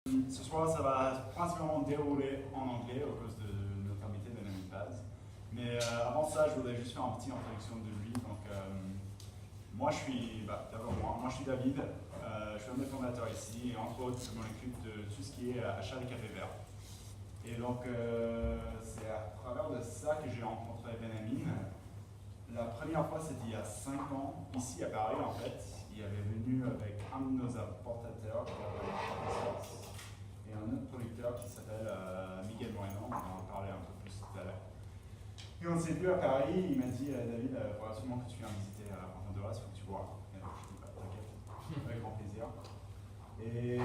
Ce soir, ça va principalement dérouler en anglais à cause de notre invité Benjamin Paz. Mais avant ça, je voudrais juste faire une petite introduction de lui. Donc, moi, je suis David. Je suis un des fondateurs ici. Et entre autres, je m'occupe de tout ce qui est achat des cafés verts. Et donc, c'est à travers de ça que j'ai rencontré Benjamin. La première fois, c'était il y a 5 ans, ici à Paris en fait. Il avait venu avec un de nos importateurs qui s'appelle investissent et un autre producteur qui s'appelle Miguel Moreno. On va en parler un peu plus tout à l'heure. Et on s'est vu à Paris. Il m'a dit David, il faut absolument que tu viennes visiter Honduras, il faut que tu vois. Et donc, je dis t'inquiète, avec grand plaisir. Et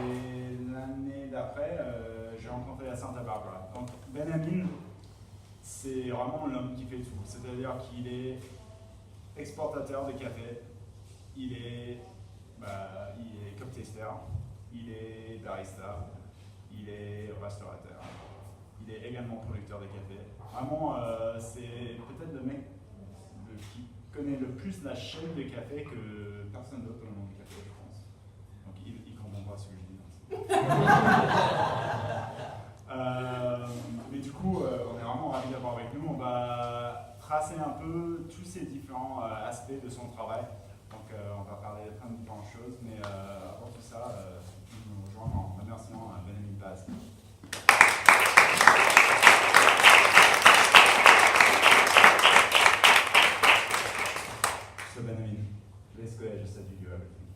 l'année d'après, j'ai rencontré à Santa Barbara. Donc, Benjamin, c'est vraiment l'homme qui fait tout. C'est-à-dire qu'il est exportateur de café, il est cup taster, il est barista, il est restaurateur, il est également producteur de café. Vraiment, c'est peut-être le mec qui connaît le plus la chaîne de café que personne d'autre dans le monde du café, je pense. Donc il comprend pas ce que je dis. Mais du coup, on est vraiment ravis d'avoir avec nous. On va tracer un peu tous ces différents aspects de son travail. Donc, on va parler de plein de différentes choses. Mais avant tout ça, je nous rejoins en remerciant Benjamin Paz. So, Benjamin, basically, I just said you do everything.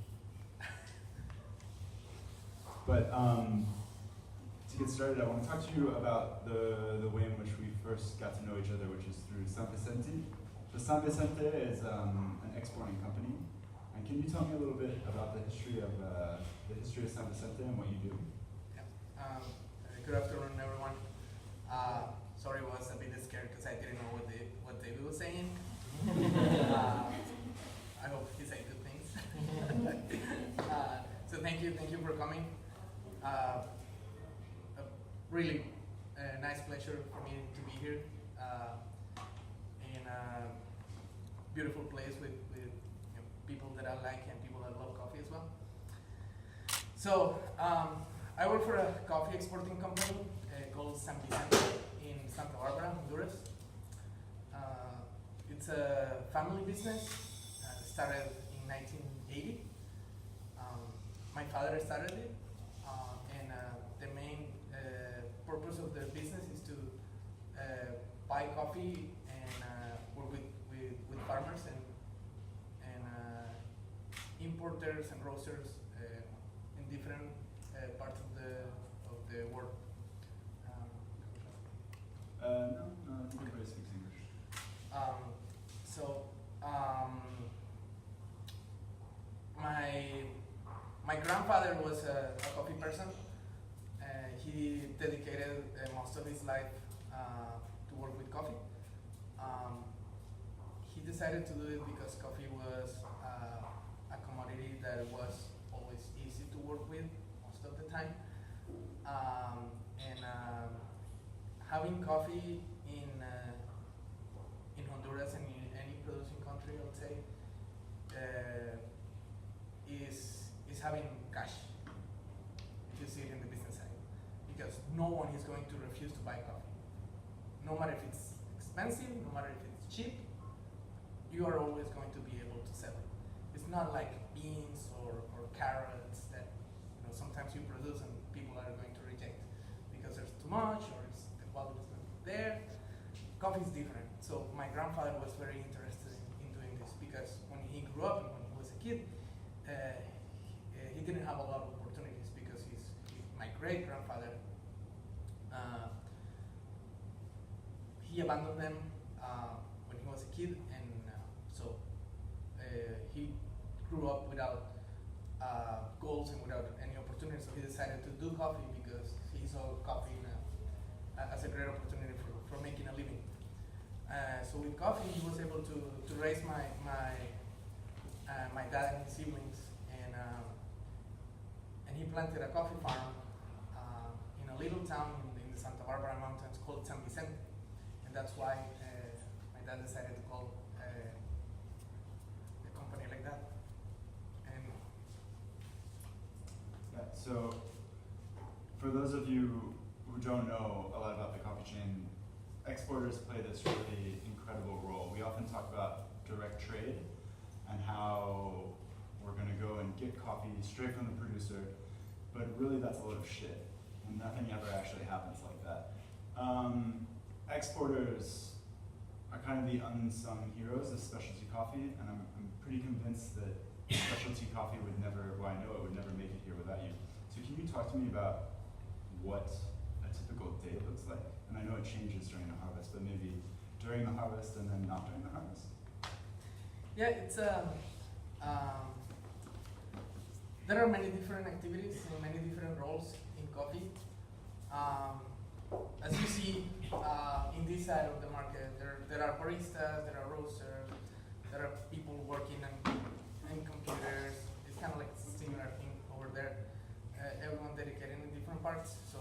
But, to get started, I want to talk to you about the way in which we first got to know each other, which is through San Vicente. So San Vicente is an exporting company. And can you tell me a little bit about the history of San Vicente and what you do? Yeah. Good afternoon, everyone. Sorry, I was a bit scared because I didn't know what David was saying. I hope he said good things. So thank you for coming. Really nice pleasure for me to be here in a beautiful place with people that I like and people that love coffee as well. So I work for a coffee exporting company called San Vicente in Santa Barbara, Honduras. It's a family business. Started in 1980. My father started it, and the main purpose of the business is to buy coffee and work with farmers and importers and roasters in different parts of the world. No, everybody speaks English. My grandfather was a coffee person. He dedicated most of his life to work with coffee. He decided to do it because coffee was a commodity that was always easy to work with most of the time. Having coffee in Honduras and in any producing country, I would say, is having cash, if you see it in the business side. Because no one is going to refuse to buy coffee. No matter if it's expensive, no matter if it's cheap, you are always going to be able to sell it. It's not like beans or carrots that sometimes you produce and people are going to reject because there's too much or the quality is not there. Coffee is different. So my grandfather was very interested in doing this because when he grew up and when he was a kid, he didn't have a lot of opportunities because my great-grandfather, he abandoned them when he was a kid, and so he grew up without goals and without any opportunities. So he decided to do coffee because he saw coffee as a great opportunity for making a living. So with coffee, he was able to raise my dad and his siblings, and he planted a coffee farm in a little town in the Santa Barbara Mountains called San Vicente, and that's why my dad decided to call the company like that. And So for those of you who don't know a lot about the coffee chain, exporters play this really incredible role. We often talk about direct trade and how we're going to go and get coffee straight from the producer, but really that's a load of shit, and nothing ever actually happens like that. Exporters are kind of the unsung heroes of specialty coffee, and I'm pretty convinced that specialty coffee would never, well, I know it would never make it here without you. So can you talk to me about what a typical day looks like? And I know it changes during the harvest, but maybe during the harvest and then not during the harvest. Yeah, it's there are many different activities and many different roles in coffee. As you see in this side of the market, there are baristas, there are roasters, there are people working on computers. It's kind of like a similar thing over there. Everyone dedicated in different parts. So,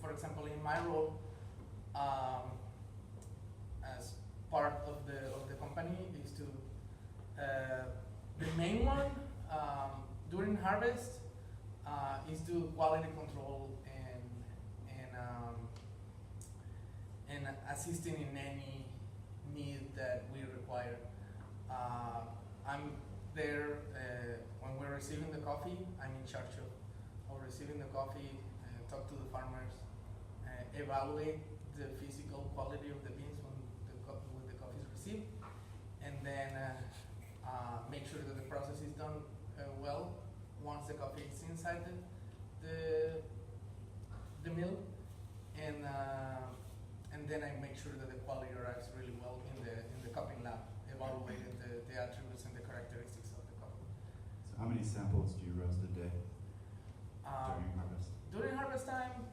for example, in my role, as part of the company is to the main one during harvest is to quality control and assisting in any need that we require. I'm there when we're receiving the coffee. I'm in charge of receiving the coffee, talk to the farmers, evaluate the physical quality of the beans when the coffee is received, and then make sure that the process is done well once the coffee is inside the mill, and then I make sure that the quality arrives really well in the cupping lab, evaluating the attributes and the characteristics of the coffee. So how many samples do you roast a day during harvest? During harvest time,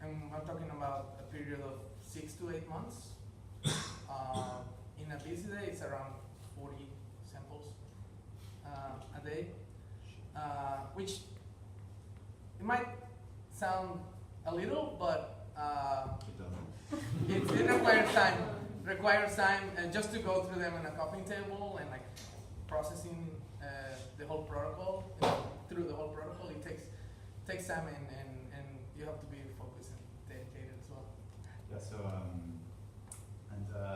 I'm talking about a period of 6 to 8 months. In a busy day, it's around 40 samples a day, which it might sound a little, but It doesn't. it requires time just to go through them on a cupping table and like processing the whole protocol, through the whole protocol. It takes time and you have to be focused and dedicated as well. Yeah, so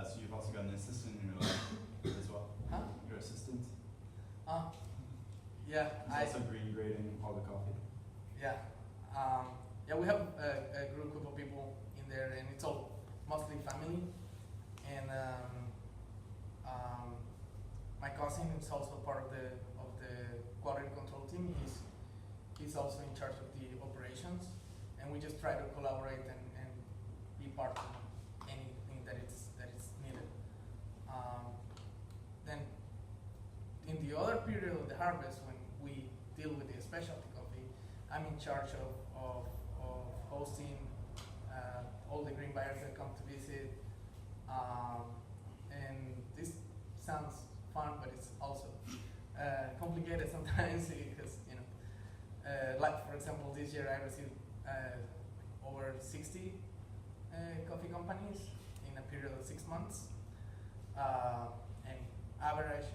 so you've also got an assistant in your life as well? Huh? Your assistant? Yeah. He's also green grading all the coffee? Yeah. Yeah, we have a group of people in there, and it's all mostly family. And my cousin is also part of the quality control team. He's also in charge of the operations, and we just try to collaborate and be part of anything that is needed. Then, in the other period of the harvest, when we deal with the specialty coffee, I'm in charge of hosting all the green buyers that come to visit. And this sounds fun, but it's also complicated sometimes because, like for example, this year I received over 60 coffee companies in a period of 6 months, and average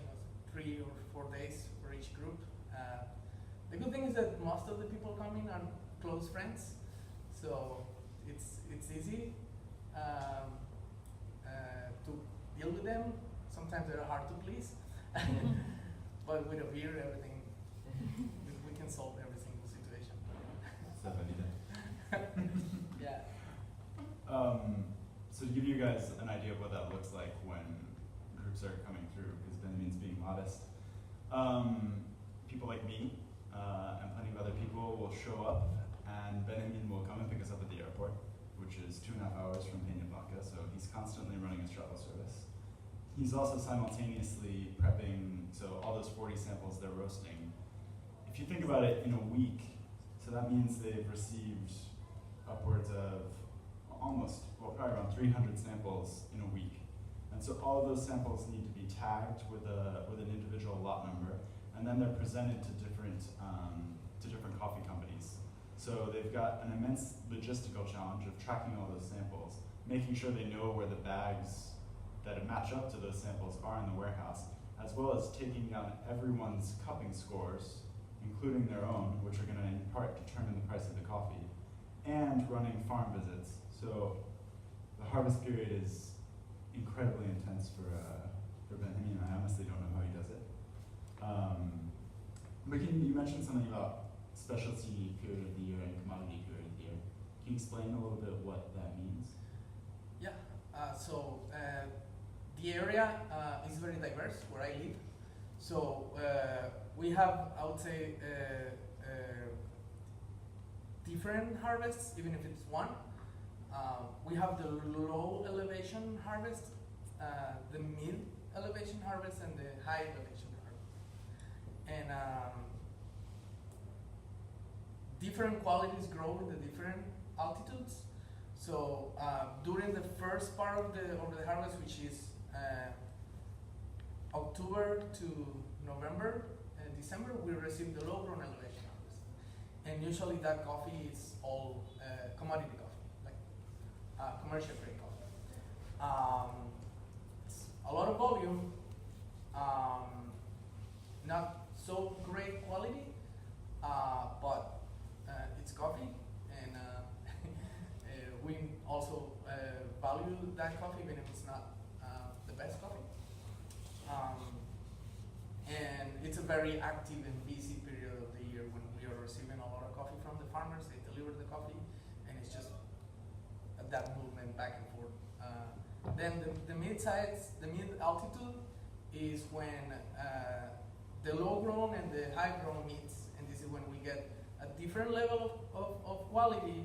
3 or 4 days for each group. The good thing is that most of the people coming are close friends, so it's easy to deal with them. Sometimes they're hard to please, but with a beer, everything we can solve every single situation. Yeah. So to give you guys an idea of what that looks like when groups are coming through, because Benjamin's being modest, people like me and plenty of other people will show up, and Benjamin will come and pick us up at the airport, which is 2.5 hours from Peña Blanca, so he's constantly running his shuttle service. He's also simultaneously prepping, so all those 40 samples they're roasting. If you think about it in a week, so that means they've received upwards of probably around 300 samples in a week. And so all of those samples need to be tagged with an individual lot number, and then they're presented to different coffee companies. So they've got an immense logistical challenge of tracking all those samples, making sure they know where the bags that match up to those samples are in the warehouse, as well as taking down everyone's cupping scores including their own, which are going to in part determine the price of the coffee, and running farm visits. So the harvest period is incredibly intense for Benjamin. I honestly don't know how he does it. But you mentioned something about specialty period of the year and commodity period of the year. Can you explain a little bit what that means? Yeah. The area is very diverse where I live. So we have, I would say, different harvests, even if it's one. We have the low elevation harvest, the mid elevation harvest, and the high elevation harvest. And different qualities grow in the different altitudes. So during the first part of the harvest, which is October to November and December, we receive the low grown elevation harvest. And usually that coffee is all commodity coffee, like commercial grade coffee. It's a lot of volume, not so great quality, but it's coffee, and we also value that coffee even if it's not the best coffee. And it's a very active and busy period of the year when we are receiving a lot of coffee from the farmers. They deliver the coffee, and it's just that movement back and forth. Then the mid altitude is when the low grown and the high grown meets, and this is when we get a different level of quality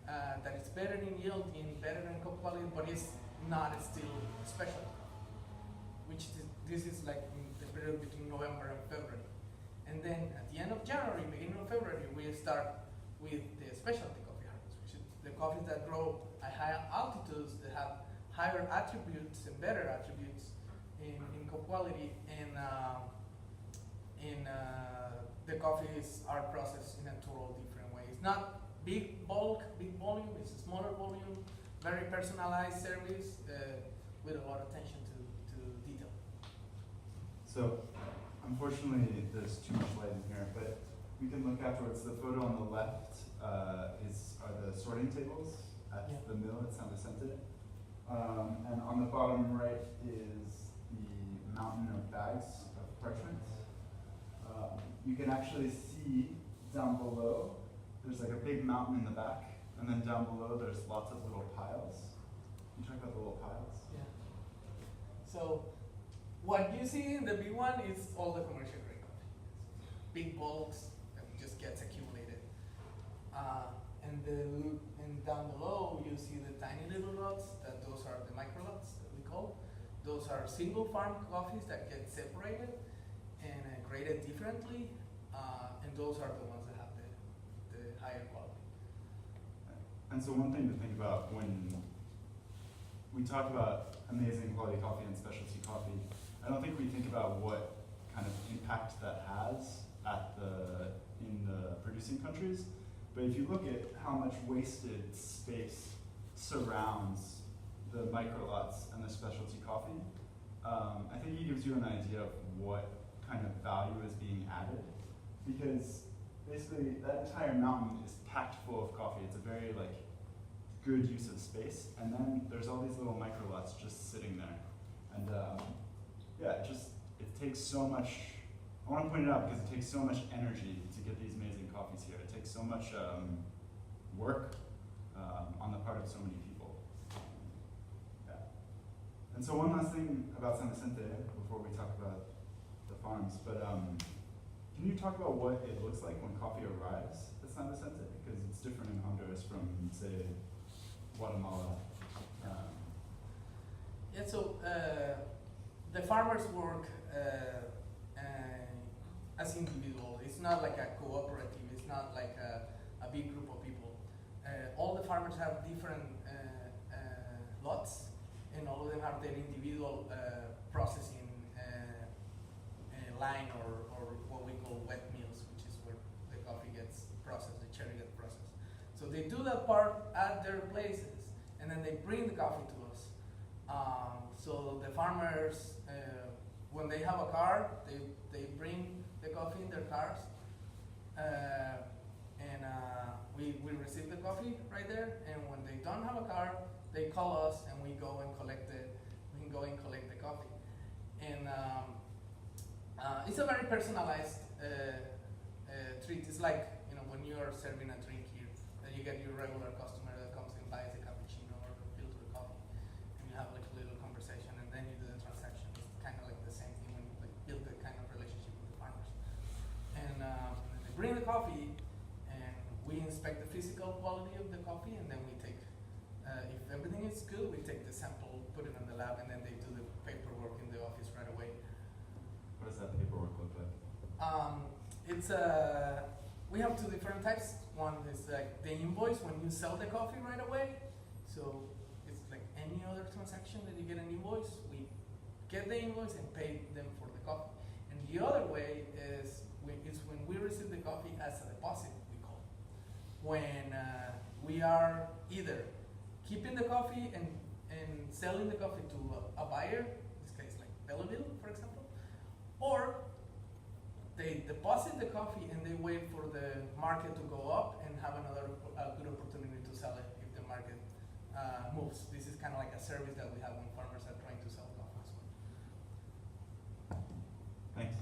that is better in yielding, better in quality, but it's not still special. This is like the period between November and February. And then at the end of January, beginning of February, we start with the specialty coffee harvest, which is the coffees that grow at higher altitudes, that have higher attributes and better attributes in quality, and the coffees are processed in a total different way. It's not big bulk, big volume, it's a smaller volume, very personalized service with a lot of attention to detail. So, unfortunately, there's too much light in here, but we can look afterwards. The photo on the left are the sorting tables at the mill at San Vicente. And on the bottom right is the mountain of bags of parchment. You can actually see down below, there's like a big mountain in the back, and then down below there's lots of little piles. Can you talk about the little piles? Yeah. So, what you see in the big one is all the commercial grade coffee. Big bulks that just gets accumulated. And down below you see the tiny little lots, those are the micro lots that we call. Those are single farm coffees that get separated and graded differently, and those are the ones that have the higher quality. And so one thing to think about when we talk about amazing quality coffee and specialty coffee, I don't think we think about what kind of impact that has in the producing countries. But if you look at how much wasted space surrounds the micro lots and the specialty coffee, I think it gives you an idea of what kind of value is being added. Because basically that entire mountain is packed full of coffee. It's a very good use of space. And then there's all these little micro lots just sitting there. And it takes so much, I want to point it out because it takes so much energy to get these amazing coffees here. It takes so much work on the part of so many people. And so one last thing about San Vicente before we talk about the farms, but can you talk about what it looks like when coffee arrives at San Vicente? Because it's different in Honduras from, say, Guatemala. The farmers work as individuals. It's not like a cooperative. It's not like a big group of people. All the farmers have different lots, and all of them have their individual processing line or what we call wet mills, which is where the coffee gets processed, the cherry gets processed. So they do that part at their places, and then they bring the coffee to us. So the farmers, when they have a car, they bring the coffee in their cars, coffee right there, and when they don't have a car, they call us, and we go and collect the coffee. And it's a very personalized treat. It's like, you know, when you are serving a drink here, that you get your regular customer that comes and buys a cappuccino or a filter coffee, and you have like a little conversation, and then you do the transaction. It's kind of like the same thing when you like build that kind of relationship with the farmers. And they bring the coffee, and we inspect the physical quality of the coffee, and then we take, if everything is good, we take the sample, put it in the lab, and then they do the paperwork in the office right away. What does that paperwork look like? We have two different types. One is like the invoice when you sell the coffee right away. So it's like any other transaction that you get an invoice. We get the invoice and pay them for the coffee. And the other way is when we receive the coffee as a deposit, we call it. When we are either keeping the coffee and selling the coffee to a buyer, in this case like Belleville, for example, or they deposit the coffee and they wait for the market to go up and have a good opportunity to sell it if the market moves. This is kind of like a service that we have when farmers are trying to sell coffee as well. Thanks.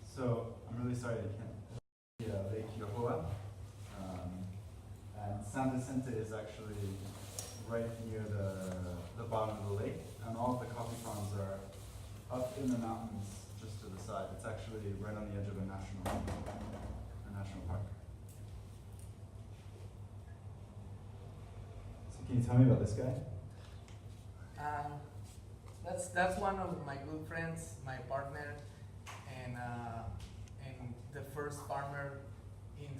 So I'm really sorry I can't Lake Yohoa. And San Vicente is actually right near the bottom of the lake, and all of the coffee farms are up in the mountains just to the side. It's actually right on the edge of a national park. So can you tell me about this guy? That's one of my good friends, my partner, and the first farmer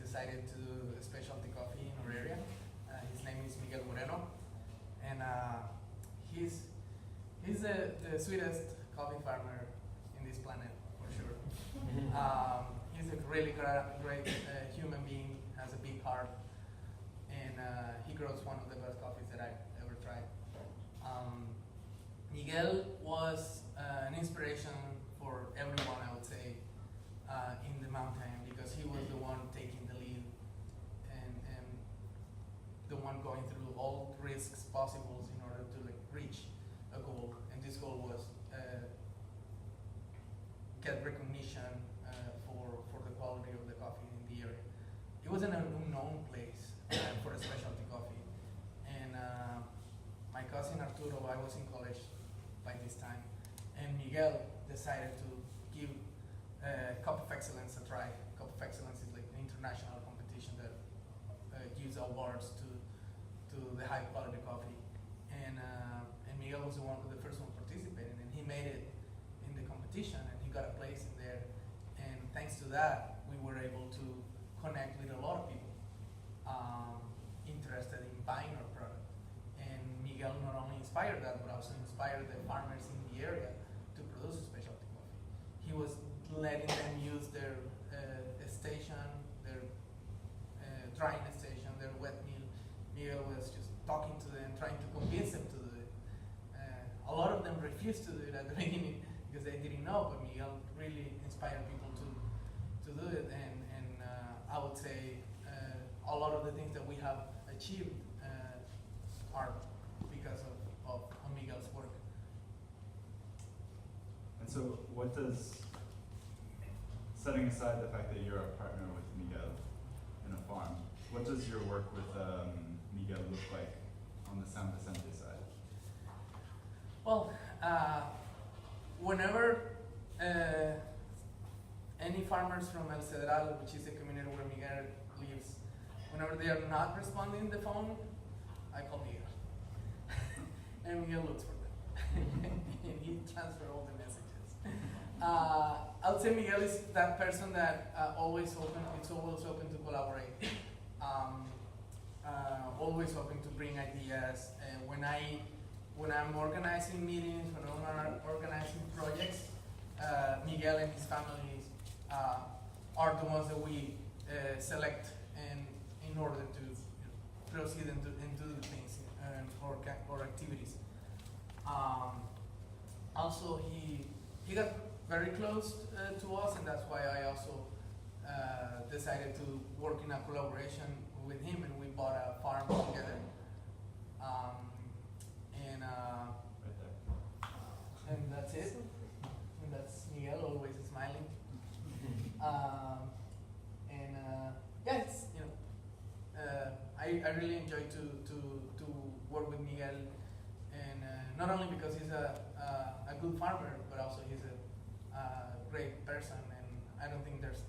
decided to do a specialty coffee in our area. His name is Miguel Moreno, and he's the sweetest coffee farmer in this planet, for sure. He's a really great human being, has a big heart, and he grows one of the best coffees that I've ever tried. Miguel was an inspiration for everyone, I would say, in the mountain, because he was the one taking the lead and the one going through all risks possible in order to like reach a goal. And this goal was get recognition for the quality of the coffee in the area. It was an unknown place for a specialty coffee. And my cousin Arturo, I was in college by this time, and Miguel decided to give Cup of Excellence a try. Cup of Excellence is like an international competition that gives awards to the high quality coffee. And Miguel was the first one participating, and he made it in the competition, and he got a place in there. And thanks to that, we were able to connect with a lot of people interested in buying our product. And Miguel not only inspired that, but also inspired the farmers in the area to produce a specialty coffee. He was letting them use their station, their drying station, their wet mill. Miguel was just talking to them, trying to convince them to do it. A lot of them refused to do it at the beginning because they didn't know, but Miguel really inspired people to do it. And I would say a lot of the things that we have achieved are because of Miguel's work. And so what does, setting aside the fact that you're a partner with Miguel in a farm, what does your work with Miguel look like on the San Vicente side? Well, whenever any farmers from El Cedral, which is the community where Miguel lives, whenever they are not responding the phone, I call Miguel. And Miguel looks for them. And he transfers all the messages. I would say Miguel is that person that is always open to collaborate. Always open to bring ideas. When I'm organizing meetings, when I'm organizing projects, Miguel and his family are the ones that we select and in order to proceed and do the things or activities. Also, he got very close to us, and that's why I also decided to work in a collaboration with him, and we bought a farm together. And Right there. and that's it. And that's Miguel, always smiling. Yeah, it's I really enjoy to work with Miguel, and not only because he's a good farmer, but also he's a great person, and I don't think there's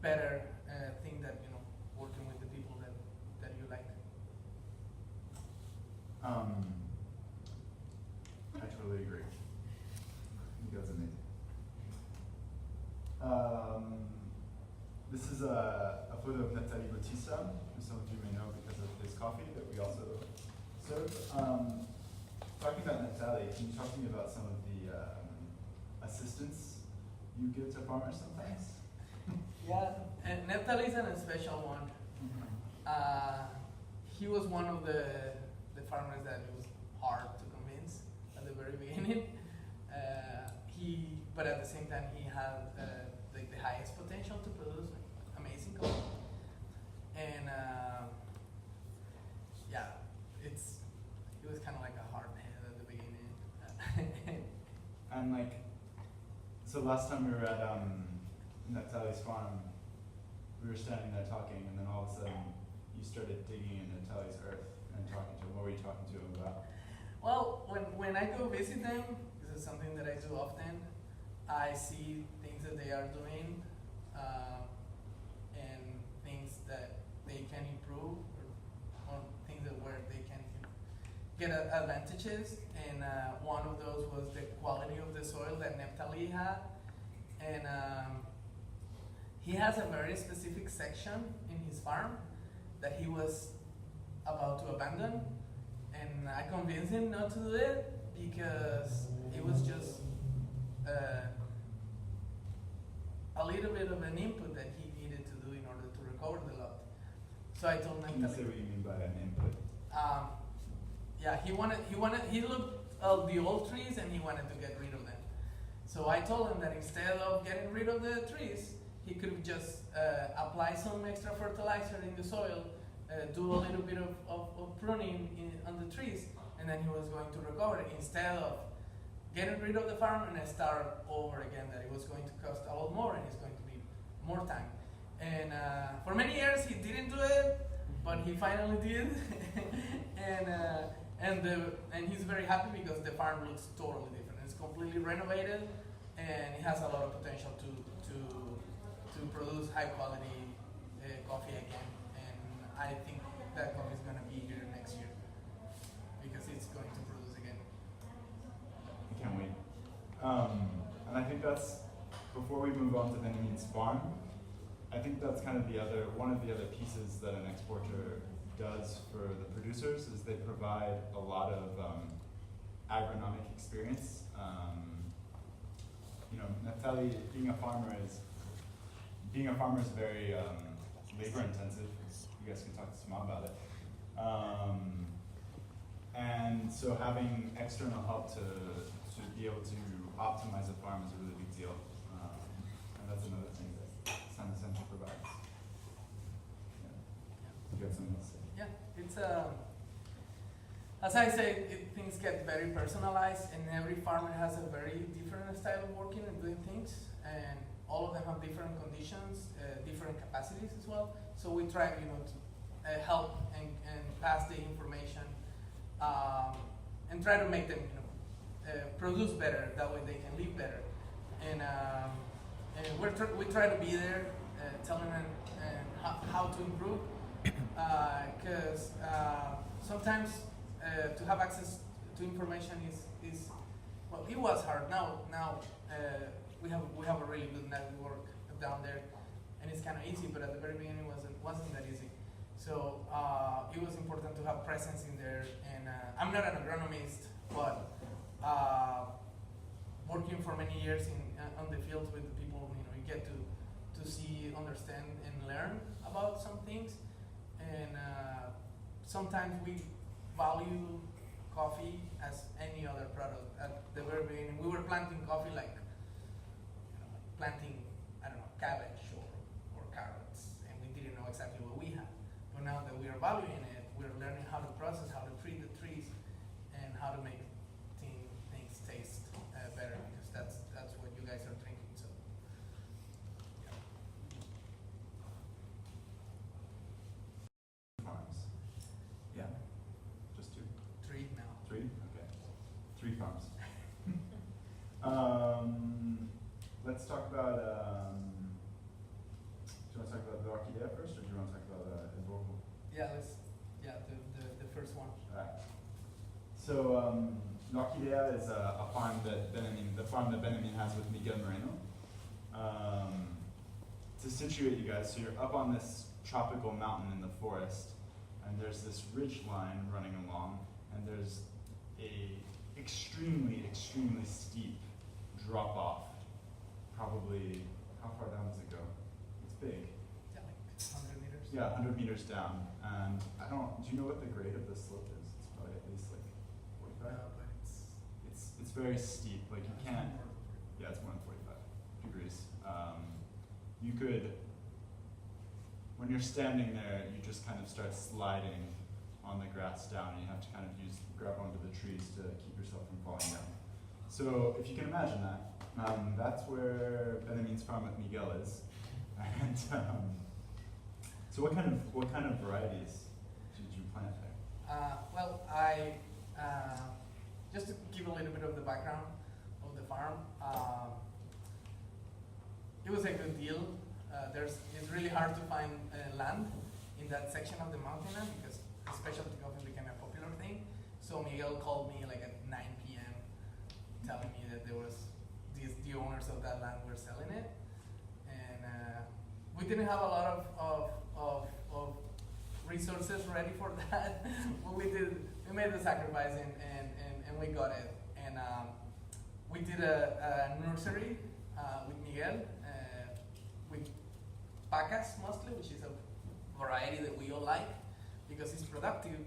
better thing than working with the people that you like. I totally agree. Miguel's amazing. This is a photo of Nathalie Bautista, who some of you may know because of his coffee that we also serve. Talking about Nathalie, can you talk to me about some of the assistance you give to farmers sometimes? Yeah, and Neptal is a special one. He was one of the farmers that it was hard to convince at the very beginning. But at the same time, he had the highest potential to produce amazing coffee. And yeah, it was kind of like a hard head at the beginning. And so last time we were at Natalie's farm, we were standing there talking, and then all of a sudden you started digging in Natalie's earth and talking to him. What were you talking to him about? Well, when I go visit them, this is something that I do often. I see things that they are doing and things that they can improve, or things where they can get advantages. And one of those was the quality of the soil that Neptali had. And he has a very specific section in his farm that he was about to abandon. And I convinced him not to do it because it was just a little bit of an input that he needed to do in order to recover the lot. So I told him. Can you say what you mean by an input? Yeah, he looked at the old trees and he wanted to get rid of them. So I told him that instead of getting rid of the trees, he could just apply some extra fertilizer in the soil, do a little bit of pruning on the trees, and then he was going to recover it instead of getting rid of the farm and start over again. That it was going to cost a lot more and it's going to be more time. And for many years he didn't do it, but he finally did. and he's very happy because the farm looks totally different. It's completely renovated and it has a lot of potential to produce high quality coffee again. And I think that coffee is going to be here next year because it's going to produce again. I can't wait. And I think that's, before we move on to Benjamin's farm, I think that's kind of one of the other pieces that an exporter does for the producers is they provide a lot of agronomic experience. Nathalie, being a farmer is very labor intensive. You guys can talk to Sima about it. And so having external help to be able to optimize a farm is a really big deal. And that's another thing that San Vicente provides. Yeah. You got something else to say? Yeah, it's as I say, things get very personalized, and every farmer has a very different style of working and doing things, and all of them have different conditions, different capacities as well. So we try, to help and pass the information, and try to make them, produce better. That way they can live better, and we try to be there, telling them how to improve, because sometimes to have access to information is well, it was hard. Now we have a really good network down there, and it's kind of easy. But at the very beginning, wasn't that easy. So it was important to have presence in there. And I'm not an agronomist, but working for many years on the field with the people, you get to see, understand, and learn about some things. And sometimes we value coffee as any other product. At the very beginning, we were planting coffee like planting, I don't know, cabbage evaluating it, we're learning how to process, how to treat the trees, and how to make things taste better, because that's what you guys are drinking. So, yeah. Farms. Yeah. Just two. 3 now. 3? Okay. 3 farms. Let's talk about. Do you want to talk about the orchidea first, or do you want to talk about the vocal? Yeah, the first one. Alright. So l'orchidea is a farm that Benjamin has with Miguel Moreno. To situate you guys, so you're up on this tropical mountain in the forest, and there's this ridge line running along, and there's a extremely steep drop off. Probably, how far down does it go? It's big. Yeah, like 100 meters. Yeah, 100 meters down. And do you know what the grade of the slope is? It's probably at least like 45. But It's very steep. Like you can't. Yeah, it's more than 45 degrees. You could, when you're standing there, you just kind of start sliding on the grass down, and you have to kind of grab onto the trees to keep yourself from falling down. So if you can imagine that, that's where Benjamin's farm with Miguel is. And so what kind of varieties did you plant there? Well, I just to give a little bit of the background of the farm. It was a good deal. It's really hard to find land in that section of the mountain because specialty coffee became a popular thing. So Miguel called me like at 9 p.m. telling me that there was the owners of that land were selling it, and we didn't have a lot of resources ready for that. But we made the sacrifice and we got it. And we did a nursery with Miguel with pacas mostly, which is a variety that we all like because it's productive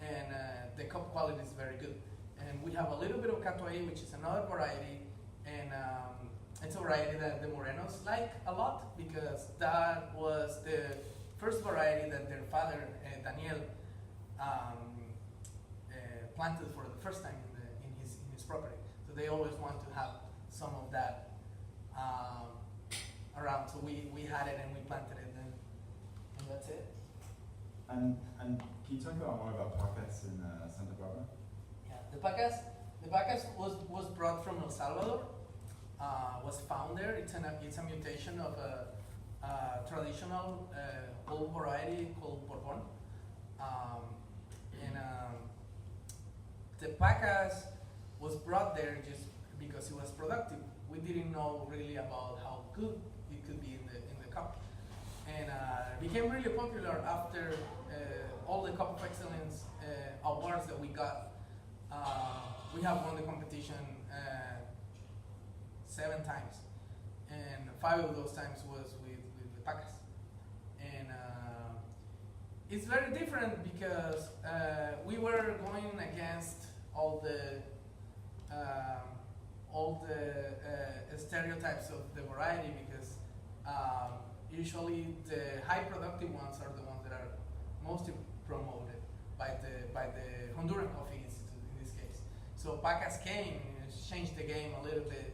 and the cup quality is very good. And we have a little bit of Catoy, which is another variety, and it's a variety that the Morenos like a lot because that was the first variety that their father, Daniel, planted for the first time in his property. So they always want to have some of that around. So we had it and we planted it, and that's it. And can you talk more about pacas in Santa Barbara? Yeah, the pacas was brought from El Salvador. Was found there. It's a mutation of a traditional old variety called Bourbon. The pacas was brought there just because it was productive. We didn't know really about how good it could be in the cup, and became really popular after all the Cup of Excellence awards that we got. We have won the competition 7 times, and 5 of those times was with the pacas. And it's very different because we were going against all the stereotypes of the variety because usually the high productive ones are the ones that are most promoted by the Honduran Coffee Institute in this case. So pacas came and changed the game a little bit.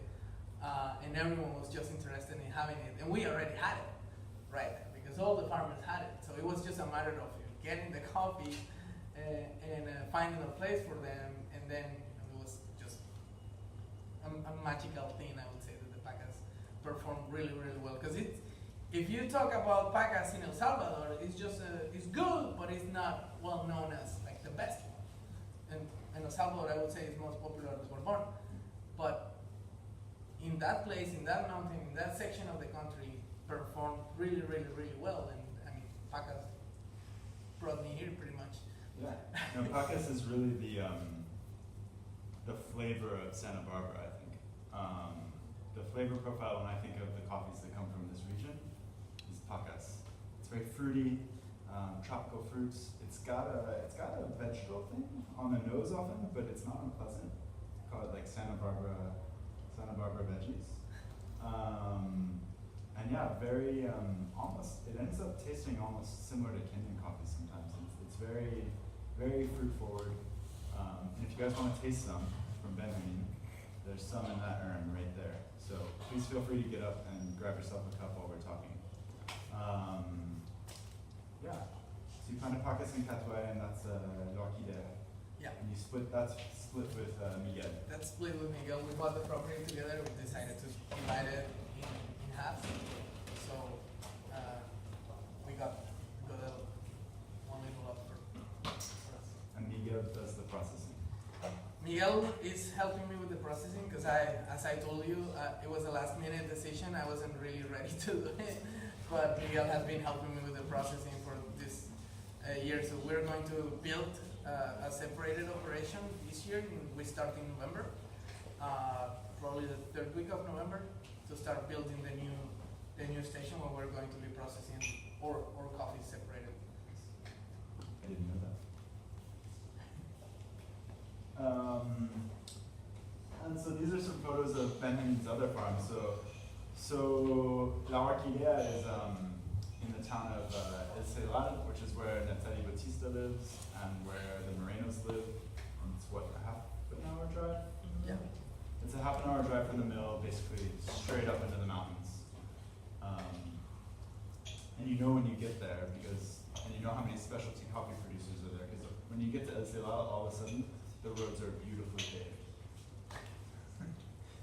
And everyone was just interested in having it, and we already had it, right? Because all the farmers had it, so it was just a matter of getting the coffee and finding a place for them, and then it was just a magical thing. I would say that the pacas performed really, really well. Because if you talk about pacas in El Salvador, it's just it's good, but it's not well known as like the best one. And in El Salvador, I would say it's most popular the Bourbon, but in that place, in that mountain, in that section of the country, performed really, really, really well. And I mean, pacas brought me here pretty much. Yeah, no, pacas is really the flavor of Santa Barbara, I think. The flavor profile when I think of the coffees that come from this region is pacas. It's very fruity, tropical fruits. It's got a vegetable thing on the nose often, but it's not unpleasant. Call it like Santa Barbara veggies. And yeah, very almost, it ends up tasting almost similar to Kenyan coffee sometimes. It's very, very fruit forward. And if you guys want to taste some from Benjamin, there's some in that urn right there. So please feel free to get up and grab yourself a cup while we're talking. Yeah. So you find a pockets in Catois, and that's leur. Yeah. And you that's split with Miguel. That's split with Miguel. We bought the property together. We decided to divide it in half. So we got one little lot for us. And Miguel does the processing. Miguel is helping me with the processing because as I told you, it was a last minute decision. I wasn't really ready to do it, but Miguel has been helping me with the processing for this year. So we're going to build a separated operation this year. We start in November, probably the third week of November, to start building the new station where we're going to be processing or coffee separated. I didn't know that. And so these are some photos of Benjamin's other farm. So La Orquídea is in the town of which is where Nathalie Bautista lives and where the Morenos live. And it's what, a half an hour drive? Yeah. It's a half an hour drive from the mill, basically straight up into the mountains. And you know when you get there and you know how many specialty coffee producers are there, because when you get to El Celal, all of a sudden, the roads are beautifully paved.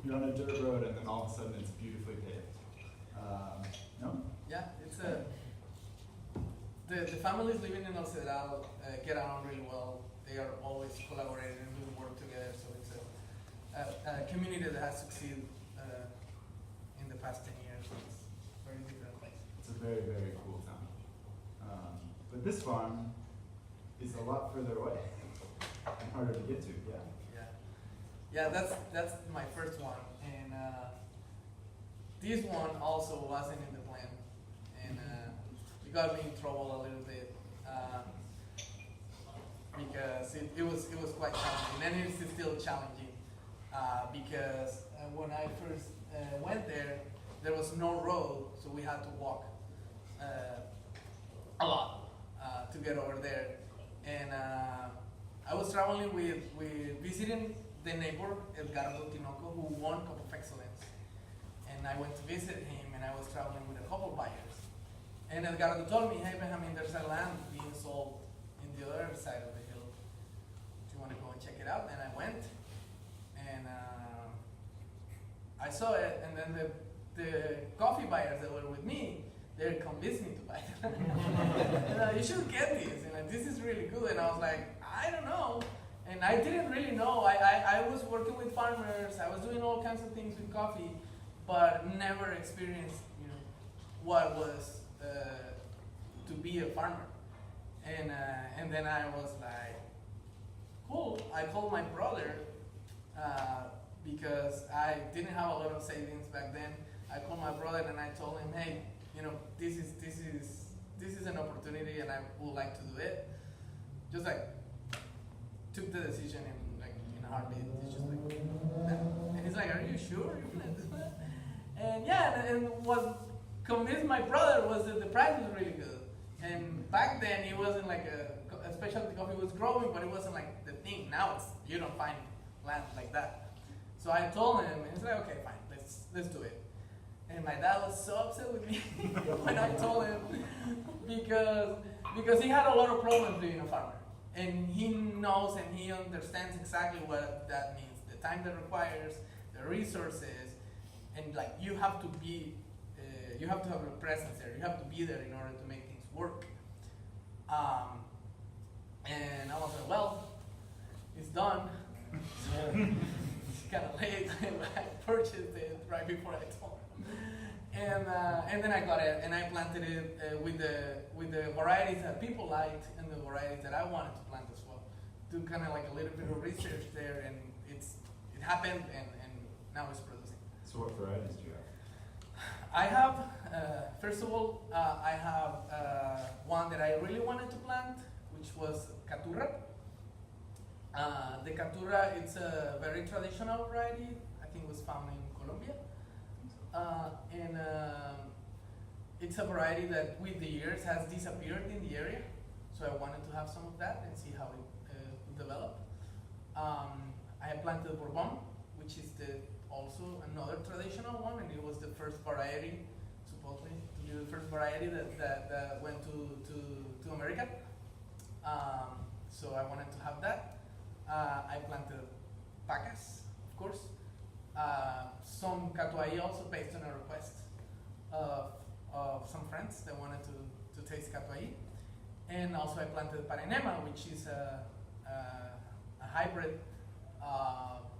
You're on a dirt road, and then all of a sudden it's beautifully paved. No? Yeah, it's the families living in El Cedral get along really well. They are always collaborating and doing work together. So it's a community that has succeeded in the past 10 years. It's a very different place. It's a very, very cool town. But this farm is a lot further away and harder to get to. Yeah, that's my first one, and this one also wasn't in the plan, and it got me in trouble a little bit because it was quite challenging, and it's still challenging because when I first went there was no road, so we had to walk a lot to get over there, and I was traveling with visiting the neighbor, Edgardo Tinoco, who won Cup of Excellence. And I went to visit him, and I was traveling with a couple buyers. And Edgardo told me, hey Benjamin, there's a land being sold in the other side of the hill. Do you want to go and check it out? And I went, and I saw it, and then the coffee buyers that were with me, they convinced me to buy it. You should get this, and this is really good. And I was like, I don't know. And I didn't really know. I was working with farmers. I was doing all kinds of things with coffee, but never experienced, what was to be a farmer. And then I was like, cool. I called my brother because I didn't have a lot of savings back then. I called my brother and I told him, hey, this is an opportunity and I would like to do it. Just like took the decision in a heartbeat. It's just like, and he's like, are you sure you're gonna do that? And yeah, and what convinced my brother was that the price was really good. And back then it wasn't like a specialty coffee was growing, but it wasn't like the thing. Now you don't find land like that. So I told him, and he's like, okay, fine, let's do it. And my dad was so upset with me when I told him because he had a lot of problems being a farmer. And he knows and he understands exactly what that means. The time that requires, the resources, and like you have to have a presence there. You have to be there in order to make things work. And I was like, well, it's done. It's kind of late. I purchased it right before I told him. And then I got it and I planted it with the varieties that people liked and the varieties that I wanted to plant as well. Do kind of like a little bit of research there, and it happened, and now it's producing. So what varieties do you have? I have, first of all, I have one that I really wanted to plant, which was Caturra. The Caturra, it's a very traditional variety. I think it was found in Colombia. It's a variety that with the years has disappeared in the area. So I wanted to have some of that and see how it would develop. I planted Bourbon, which is also another traditional one, and it was the first variety, supposedly, to be the first variety that went to America. So I wanted to have that. I planted Pacas, of course. Some Catuai also based on a request of some friends that wanted to taste Catuai. And also I planted Paranema, which is a hybrid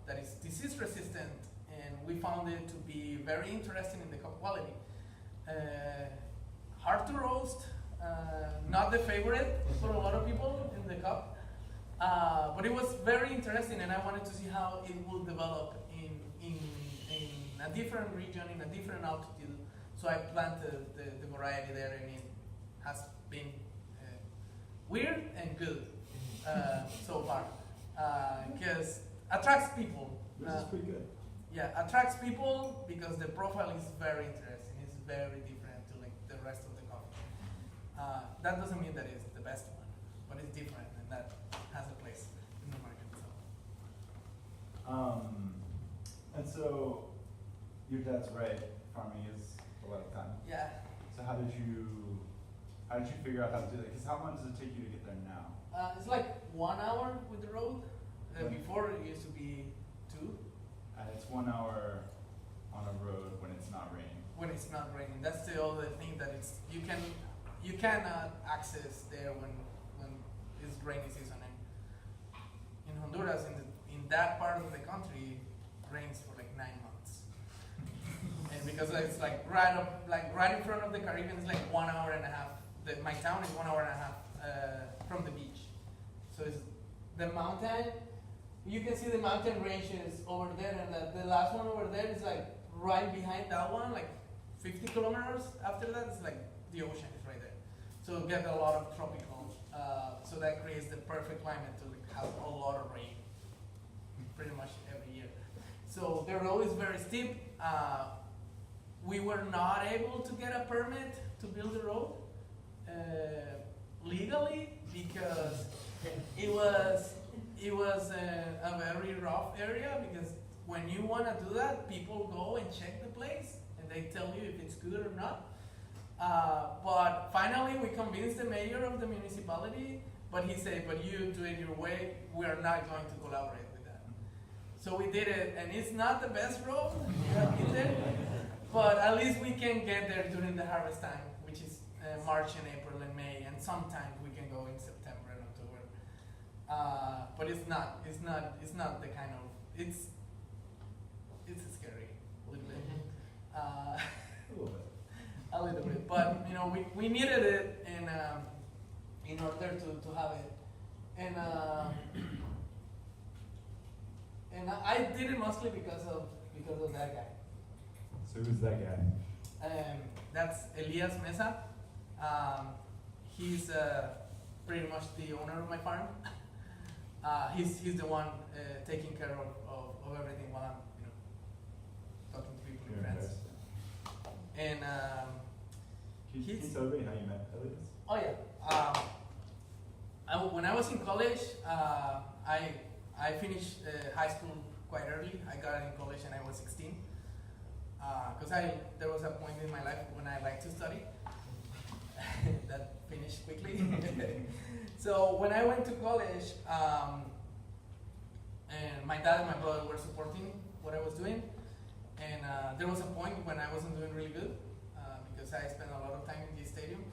that is disease resistant, and we found it to be very interesting in the cup quality. Hard to roast, not the favorite for a lot of people in the cup, but it was very interesting, and I wanted to see how it would develop in a different region, in a different altitude. So I planted the variety there, and it has been weird and good so far, because attracts people. This is pretty good. Yeah, attracts people because the profile is very interesting. It's very different to like the rest of the coffee. That doesn't mean that it's the best one, but it's different, and that has a place in the market. So. And so your dad's right. Farming is a lot of time. Yeah. So how did you figure out how to do that? Because how long does it take you to get there now? It's like 1 hour with the road. Before it used to be 2. And it's 1 hour on a road when it's not raining. When it's not raining, that's the other thing that you cannot access there when it's rainy season. And in Honduras, in that part of the country, it rains for like 9 months. And because it's like right in front of the Caribbean, it's like 1 hour and a half. My town is 1 hour and a half from the beach. So it's the mountain. You can see the mountain ranges over there, and the last one over there is like right behind that one, like 50 kilometers after that, it's like the ocean is right there. So you get a lot of tropical, so that creates the perfect climate to like have a lot of rain, pretty much every year. So the road is very steep. We were not able to get a permit to build the road legally because it was a very rough area, because when you want to do that, people go and check the place and they tell you if it's good or not. But finally we convinced the mayor of the municipality, but he said, but you do it your way, we are not going to collaborate with that. So we did it, and it's not the best road, but at least we can get there during the harvest time, which is March and April and May, and sometimes we can go in September and October. But it's not the kind of, it's scary a little bit. A little bit, but you know, we needed it in order to have it, and I did it mostly because of that guy. So who's that guy? That's Elias Mesa. He's pretty much the owner of my farm. He's the one taking care of everything while I'm talking to people and friends. And can you tell me how you met Elias? Oh yeah. When I was in college, I finished high school quite early. I got in college and I was 16. Because there was a point in my life when I liked to study. That finished quickly. So when I went to college, and my dad and my brother were supporting what I was doing, and there was a point when I wasn't doing really good, because I spent a lot of time in the stadium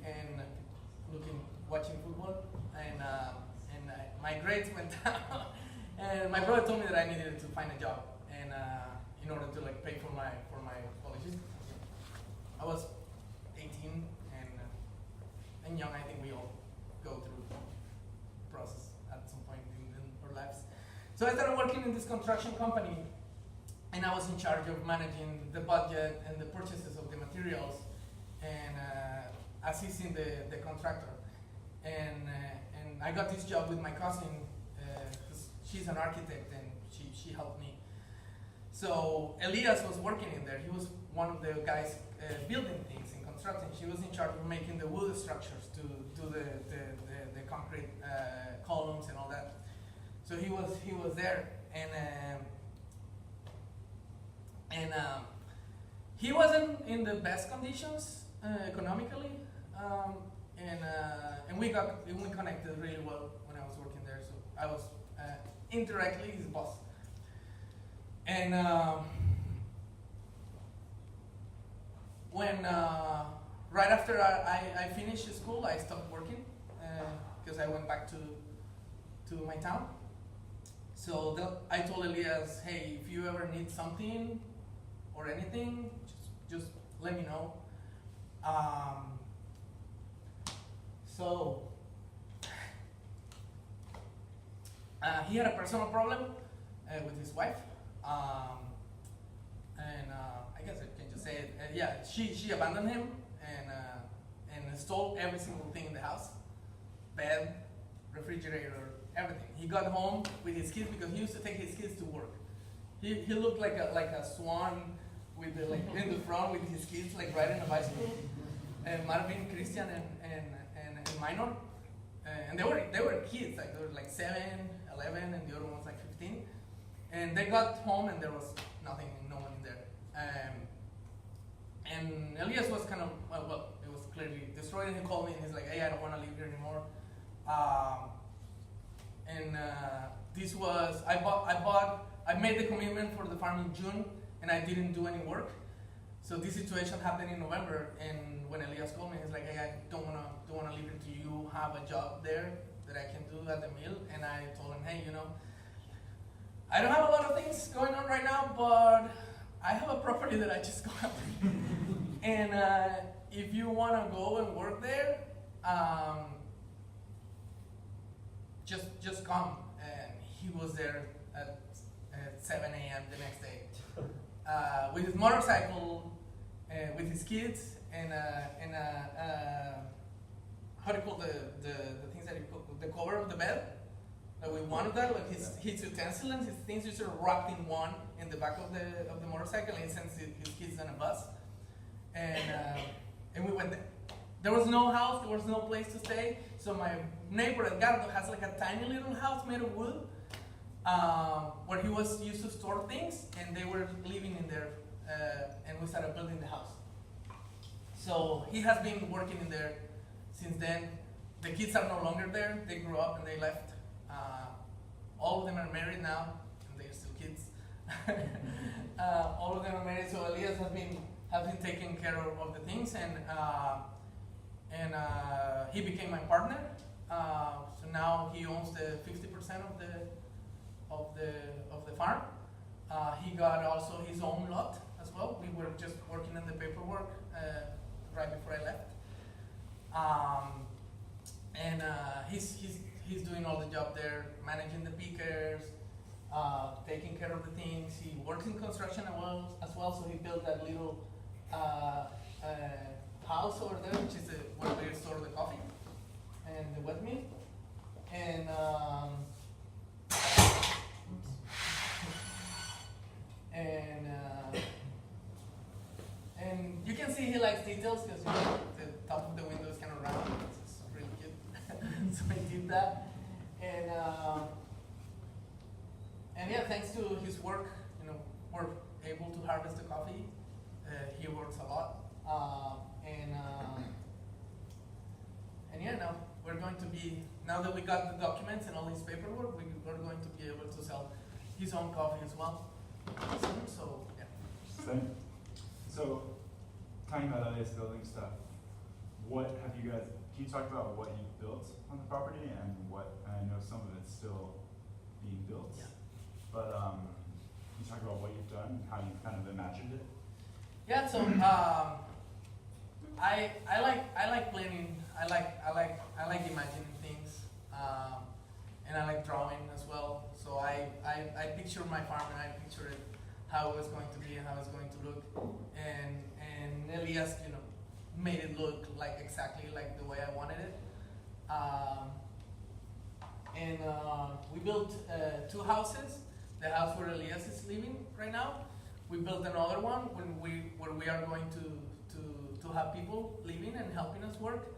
and watching football, and my grades went down. And my brother told me that I needed to find a job, and in order to like pay for my college. I was 18 and young. I think we all go through the process at some point in our lives. So I started working in this construction company, and I was in charge of managing the budget and the purchases of the materials, and assisting the contractor. And I got this job with my cousin, because she's an architect, and she helped me. So Elias was working in there. He was one of the guys building things in construction. He was in charge of making the wood structures to do the concrete columns and all that. So he was there, and he wasn't in the best conditions economically, and we connected really well when I was working there. So I was indirectly his boss. And when right after I finished school, I stopped working because I went back to my town. So I told Elias, hey, if you ever need something or anything, just let me know. So he had a personal problem with his wife. I guess I can just say it. Yeah, she abandoned him and stole every single thing in the house: bed, refrigerator, everything. He got home with his kids because he used to take his kids to work. He looked like a swan with in the front with his kids riding a bicycle. And Marvin, Christian, and Minor, and they were kids. They were 7, 11, and the other one was 15. And they got home and there was nothing, no one in there. And Elias was kind of, well, it was clearly destroyed, and he called me and he's like, hey, I don't want to live here anymore. This was, I made the commitment for the farm in June, and I didn't do any work. So this situation happened in November, and when Elias called me, he's like, hey, I don't want to leave it to you, have a job there that I can do at the mill. And I told him, hey, I don't have a lot of things going on right now, but I have a property that I just got. And if you want to go and work there, just come. And he was there at 7 a.m. the next day with his motorcycle, with his kids, and how do you call the things that you put, the cover of the bed? We wanted that, his utensils and his things just wrapped in one in the back of the motorcycle, and he sends his kids on a bus, and we went there. There was no house, there was no place to stay, so my neighbor Edgardo has a tiny little house made of wood, where he was used to store things, and they were living in there, and we started building the house. So he has been working in there since then. The kids are no longer there, they grew up and they left. All of them are married now, and they're still kids. All of them are married, so Elias has been taking care of the things, and he became my partner. So now he owns the 50% of the farm. He got also his own lot as well. We were just working on the paperwork right before I left. He's doing all the job there, managing the pickers, taking care of the things. He works in construction as well, so he built that little house over there, which is where we store the coffee and the wet meat. And you can see he likes details because the top of the window is kind of round. It's really cute. So I did that, and yeah, thanks to his work, we're able to harvest the coffee. He works a lot, and yeah, now we're going to be, now that we got the documents and all this paperwork, we're going to be able to sell his own coffee as well soon. So yeah. Same. So, talking about Elias building stuff, what have you guys? Can you talk about what you built on the property and what? I know some of it's still being built, Yeah. But can you talk about what you've done and how you've kind of imagined it? Yeah. So I like planning. I like imagining things, and I like drawing as well. So I picture my farm and I picture it, how it was going to be and how it's going to look, and Elias, made it look exactly like the way I wanted it. We built 2 houses. The house where Elias is living right now, we built another one where we are going to have people living and helping us work.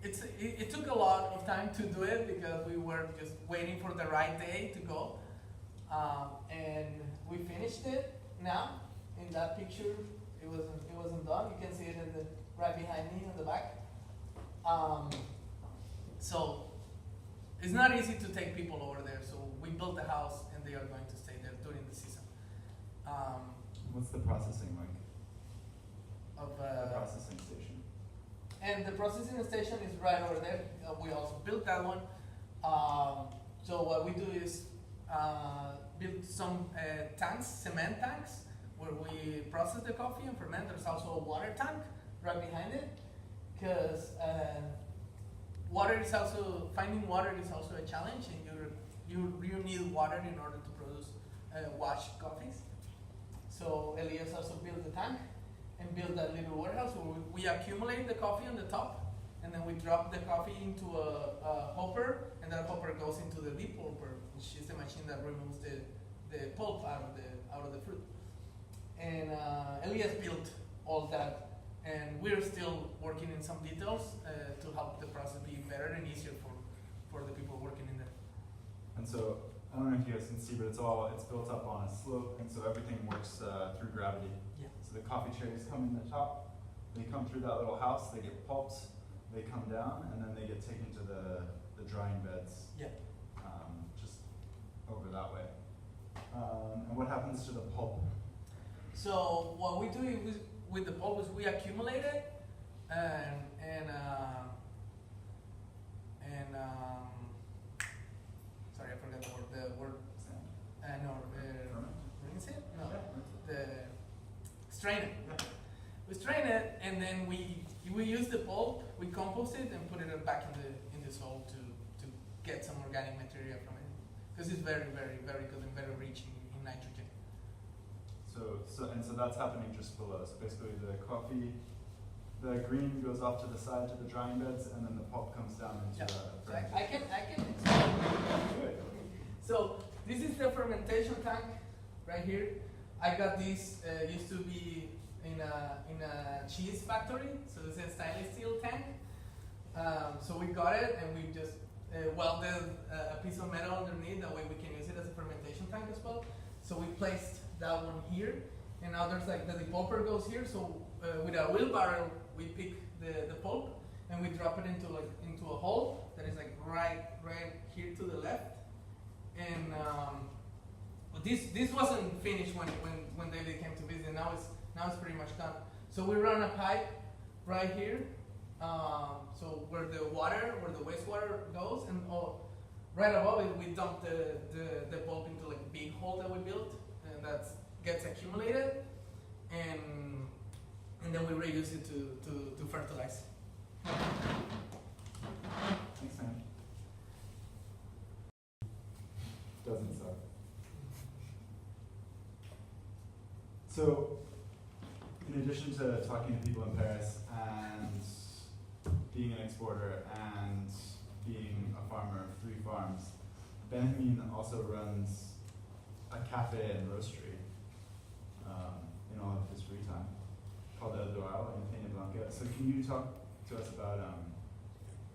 It took a lot of time to do it because we were just waiting for the right day to go, and we finished it now. In that picture, it wasn't done. You can see it right behind me on the back. So it's not easy to take people over there. So we built a house, and they are going to stay there during the season. What's the processing like? Of The processing station. And the processing station is right over there. We also built that one. So what we do is build some tanks, cement tanks, where we process the coffee and ferment. There's also a water tank right behind it, because finding water is also a challenge, and you need water in order to produce washed coffees. So Elias also built the tank and build that little warehouse where we accumulate the coffee on the top, and then we drop the coffee into a hopper, and that hopper goes into the deep hopper, which is the machine that removes the pulp out of the fruit. And Elias built all that, and we're still working in some details to help the process be better and easier for the people working in there. And so, I don't know if you guys can see, but it's built up on a slope, and so everything works through gravity. Yeah. So the coffee cherries come in the top, they come through that little house, they get pulped, they come down, and then they get taken to the drying beds. Yeah. Just over that way. And what happens to the pulp? So what we do with the pulp is we accumulate it, and sorry, I forgot the word. The word. Rinse it? No. Strain it. Yeah. We strain it, and then we use the pulp, we compost it, and put it back in the soil to get some organic material from it, because it's very, very, very good and very rich in nitrogen. So that's happening just below. So basically, the coffee, the green goes off to the side to the drying beds, and then the pulp comes down into So the I can explain. Good. So this is the fermentation tank right here. I got this. Used to be in a cheese factory, so it's a stainless steel tank. So we got it, and we just welded a piece of metal underneath. That way we can use it as a fermentation tank as well. So we placed that one here, and now there's like the depulper goes here. So with a wheelbarrow, we pick the pulp, and we drop it into a hole that is like right here to the left. And this wasn't finished when David came to visit. Now it's pretty much done. So we run a pipe right here, so where the wastewater goes, and right above it we dump the pulp into like a big hole that we built, and that gets accumulated, and then we reuse it to fertilize. Thanks, man. Doesn't suck. So, in addition to talking to people in Paris and being an exporter and being a farmer of 3 farms, Benjamin also runs a cafe and roastery in all of his free time called El Dorado in Peña Blanca. So can you talk to us about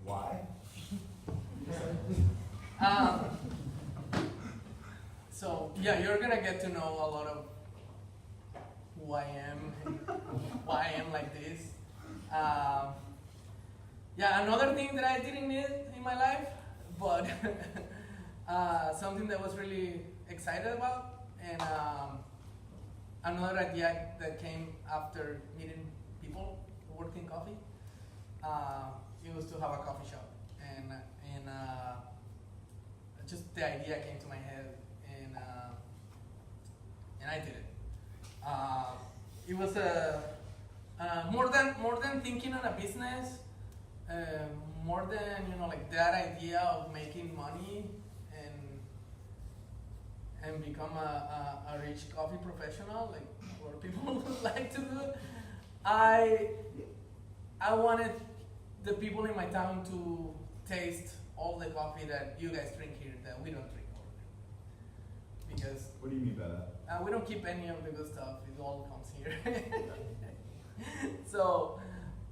why? So yeah, you're gonna get to know a lot of who I am and why I am like this. Yeah, another thing that I didn't need in my life, but something that was really excited about, and another idea that came after meeting people who work in coffee. It was to have a coffee shop, and just the idea came to my head, and I did it. It was more than thinking on a business, more than like that idea of making money and become a rich coffee professional, like what people would like to do. I wanted the people in my town to taste all the coffee that you guys drink here that we don't drink over there. because What do you mean by that? we don't keep any of the good stuff. It all comes here. So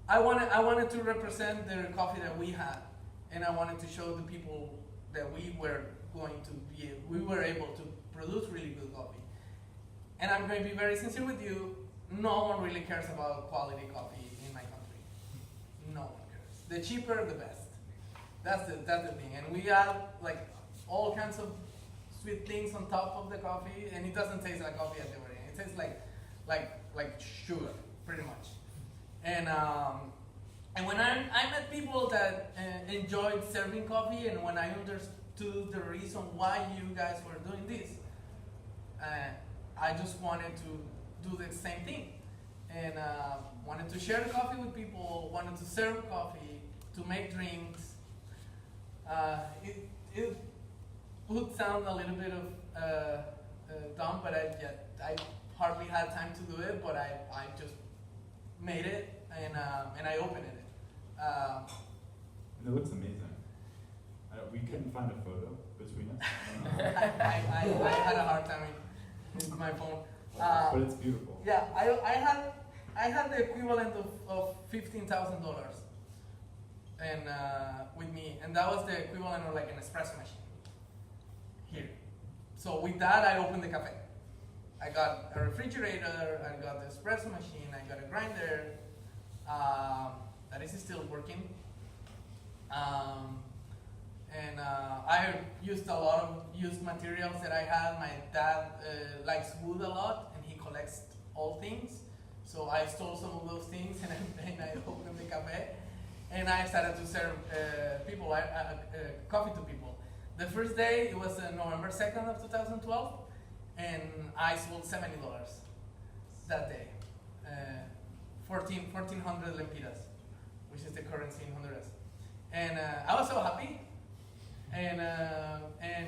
I wanted to represent the coffee that we had, and I wanted to show the people that we were able to produce really good coffee. And I'm going to be very sincere with you. No one really cares about quality coffee in my country. No one cares. The cheaper, the best. That's the thing. And we add like all kinds of sweet things on top of the coffee, and it doesn't taste like coffee at the very end. It tastes like sugar, pretty much. And when I met people that enjoyed serving coffee, and when I understood the reason why you guys were doing this, I just wanted to do the same thing, and wanted to share the coffee with people, wanted to serve coffee, to make drinks. It would sound a little bit of dumb, but I hardly had time to do it, but I just made it, and I opened it. And it looks amazing. We couldn't find a photo between us. I had a hard time with my phone. But it's beautiful. Yeah, I had the equivalent of $15,000 and with me, and that was the equivalent of like an espresso machine here. So with that, I opened the cafe. I got a refrigerator, I got the espresso machine, I got a grinder that is still working. And I used a lot of used materials that I had. My dad likes wood a lot, and he collects old things. So I stole some of those things, and I opened the cafe, and I started to serve people, coffee to people. The first day, it was November 2nd of 2012, and I sold $70 that day. 1,400 lempiras, which is the currency in Honduras. And I was so happy. And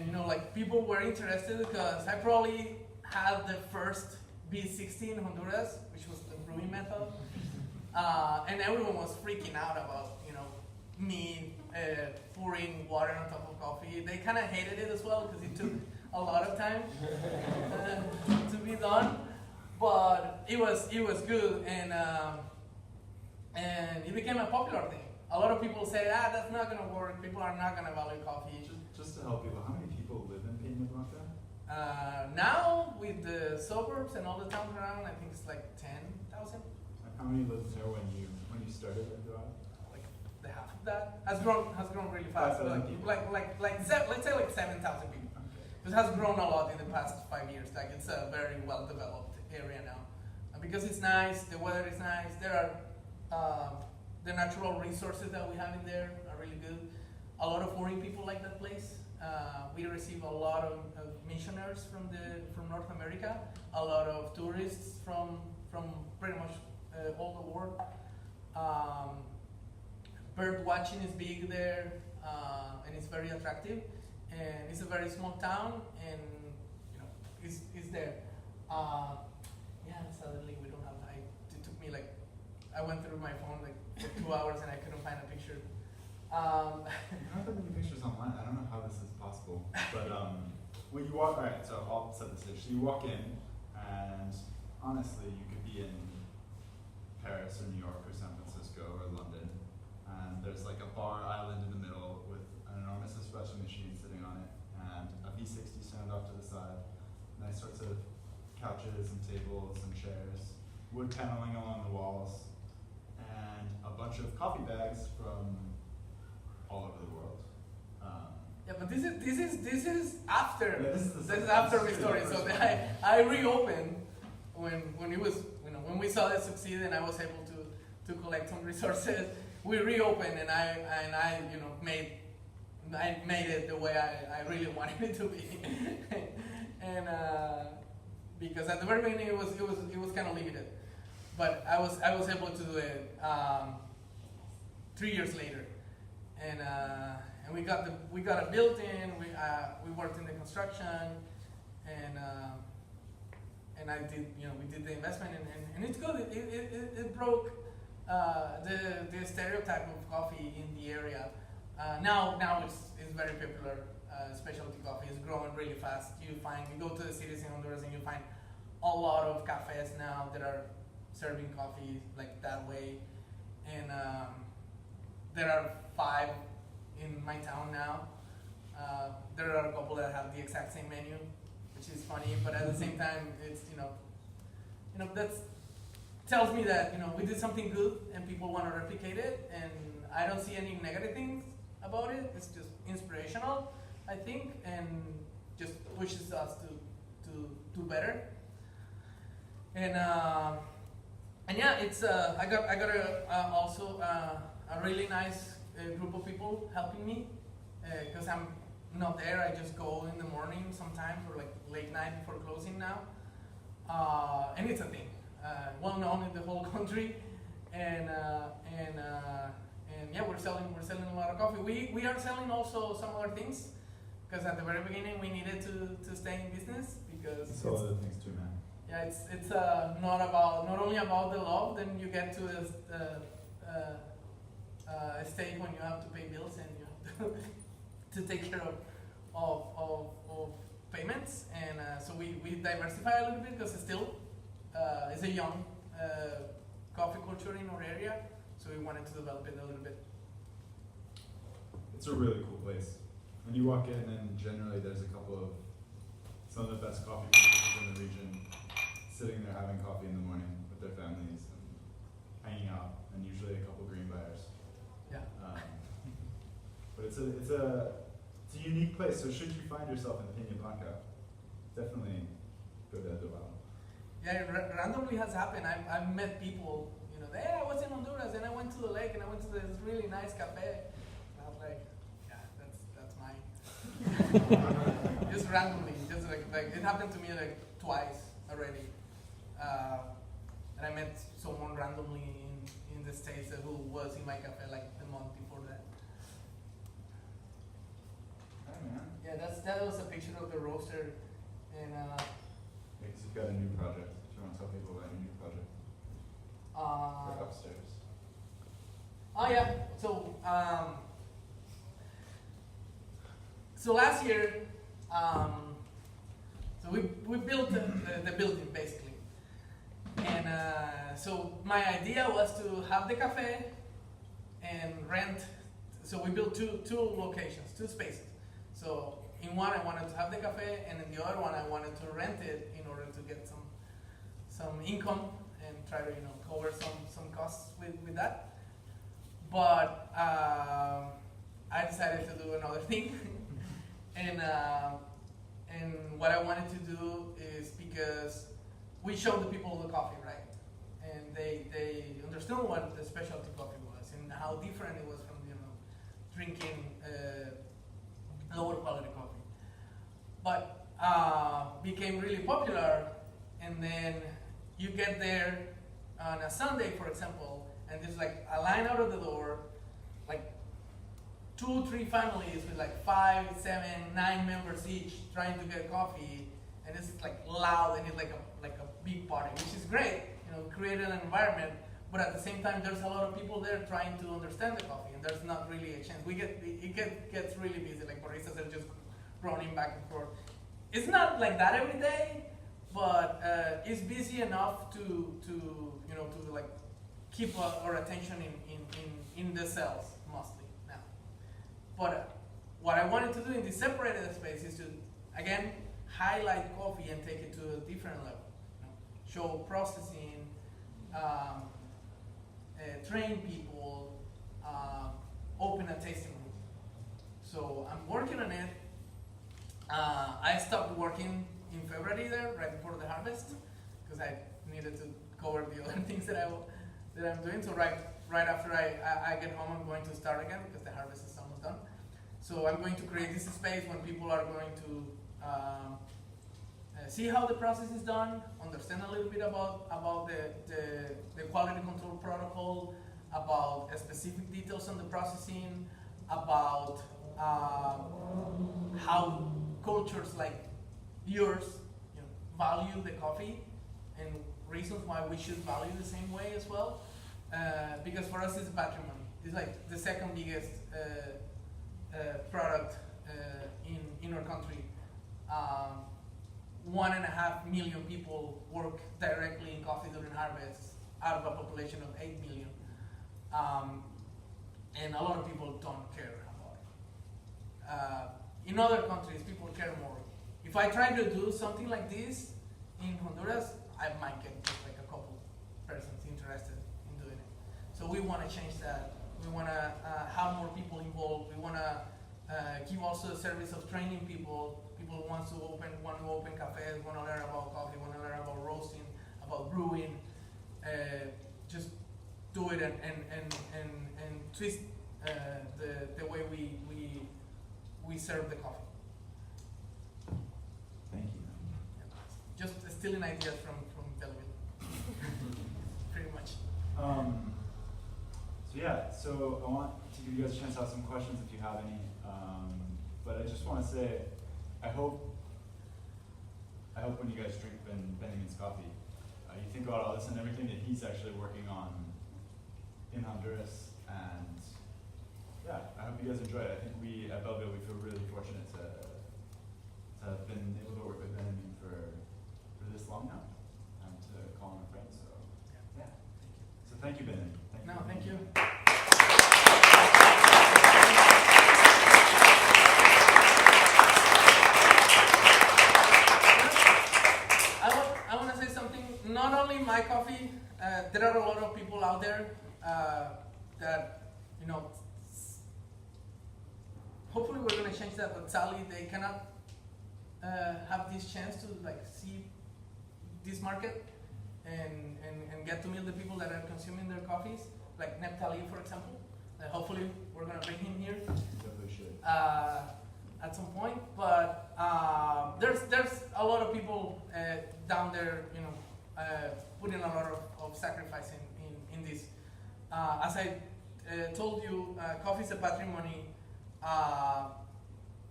you know, like people were interested because I probably had the first B60 in Honduras, which was the brewing method. And everyone was freaking out about, you know, me pouring water on top of coffee. They kind of hated it as well because it took a lot of time to be done. But it was good, and it became a popular thing. A lot of people say, that's not going to work. People are not going to value coffee. Just to help people, how many people live in Peña Blanca? Now, with the suburbs and all the towns around, I think it's like 10,000. How many lived there when you started at Drive? Like the half of that has grown really fast. So let's say like 7,000 people. Okay. It has grown a lot in the past 5 years. Like it's a very well developed area now, because it's nice. The weather is nice. There are the natural resources that we have in there are really good. A lot of foreign people like that place. We receive a lot of missionaries from North America. A lot of tourists from pretty much all the world. Bird watching is big there, and it's very attractive. And it's a very small town, and you know, it's there. Sadly we don't have. It took me like, I went through my phone like for 2 hours and I couldn't find a picture. You don't have that many pictures online. I don't know how this is possible. But when you walk, alright, so I'll set the stage. So you walk in, and honestly, you could be in Paris or New York or San Francisco or London, and there's like a bar island in the middle with an enormous espresso machine sitting on it, and a V60 stand off to the side, nice sorts of couches and tables and chairs, wood paneling along the walls, and a bunch of coffee bags from all over the world. Yeah, but this is after. Yeah, this is after the story. So I reopened when it was, you know, when we saw it succeed and I was able to collect some resources. We reopened, and I you know made it the way I really wanted it to be. And because at the very beginning it was kind of limited, but I was able to do it 3 years later, and we got it built in. We worked in the construction, and I did, you know, we did the investment, and it's good. It broke the stereotype of coffee in the area. Now it's very popular. specialty coffee is growing really fast. You go to the cities in Honduras and you find a lot of cafes now that are serving coffee like that way. And there are 5 in my town now. There are a couple that have the exact same menu, which is funny, but at the same time, it's that tells me that we did something good and people want to replicate it, and I don't see any negative things about it. It's just inspirational, I think, and just pushes us to do better. And yeah, it's I got also a really nice group of people helping me because I'm not there. I just go in the morning sometimes or like late night before closing now, and it's a thing, well known in the whole country, and yeah, we're selling a lot of coffee. We are selling also some other things because at the very beginning we needed to stay in business because so other things too, man. Yeah, it's not only about the love. Then you get to a stage when you have to pay bills and you have to take care of payments, and so we diversify a little bit because it's still it's a young coffee culture in our area, so we wanted to develop it a little bit. It's a really cool place. When you walk in, and generally there's a couple of some of the best coffee producers in the region sitting there having coffee in the morning with their families and hanging out, and usually a couple green buyers. Yeah. But it's a unique place. So should you find yourself in Peña Blanca, definitely go to Belleville. Yeah, randomly has happened. I've met people, hey, I was in Honduras and I went to the lake and I went to this really nice cafe. And I was like, yeah, that's mine. Just randomly, just like it happened to me like twice already. And I met someone randomly in the States who was in my cafe like the month before that. Hi, man. Yeah, that was a picture of the roaster, and Because you've got a new project. Do you want to tell people about your new project? Or upstairs. Oh yeah. So last year, so we built the building basically, and so my idea was to have the cafe and rent. So we built two locations, 2 spaces. So in one I wanted to have the cafe, and in the other one I wanted to rent it in order to get some income and try to cover some costs with that. But I decided to do another thing, and what I wanted to do is because we showed the people the coffee, right, and they understood what the specialty coffee was and how different it was from drinking lower quality coffee, but became really popular. And then you get there on a Sunday, for example, and there's like a line out of the door, like 2-3 families with like 5, 7, 9 members each trying to get coffee, and it's like loud and it's like a big party, which is great, created an environment. But at the same time, there's a lot of people there trying to understand the coffee, and there's not really a chance. It gets really busy. Like baristas are just running back and forth. It's not like that every day, but it's busy enough to like keep our attention in the cells mostly now. But what I wanted to do in this separated space is to again highlight coffee and take it to a different level. Show processing. Train people, open a tasting room. So I'm working on it. I stopped working in February there, right before the harvest, because I needed to cover the other things that I'm doing. So right after I get home, I'm going to start again because the harvest is almost done. So I'm going to create this space when people are going to see how the process is done, understand a little bit about the quality control protocol, about specific details on the processing, about how cultures like yours value the coffee, and reasons why we should value the same way as well. Because for us it's patrimony. It's like the second biggest product in in our country, 1.5 million people work directly in coffee during harvest out of a population of 8 million. And a lot of people don't care about it. In other countries, people care more. If I try to do something like this in Honduras, I might get just like a couple persons interested in doing it. So we want to change that. We want to have more people involved. We want to give also a service of training people. People who want to open cafes, want to learn about coffee, want to learn about roasting, about brewing. Just do it and twist the way we serve the coffee. Thank you. Just stealing ideas from Belleville, pretty much. So I want to give you guys a chance to ask some questions if you have any. But I just want to say, I hope when you guys drink Benjamin's coffee, you think about all this and everything that he's actually working on in Honduras. And yeah, I hope you guys enjoy it. I think we at Belleville, we feel really fortunate to have been able to work with Benjamin for this long now, and to call him a friend. So yeah, so thank you, Benjamin. Thank you. I want to say something. Not only my coffee, there are a lot of people out there that, hopefully we're going to change that, but sadly they cannot have this chance to see this market and get to meet the people that are consuming their coffees, like Neptali, for example. Hopefully we're going to bring him here. Definitely should. At some point, but there's a lot of people down there, putting a lot of sacrifice in this. As I told you, coffee is a patrimony.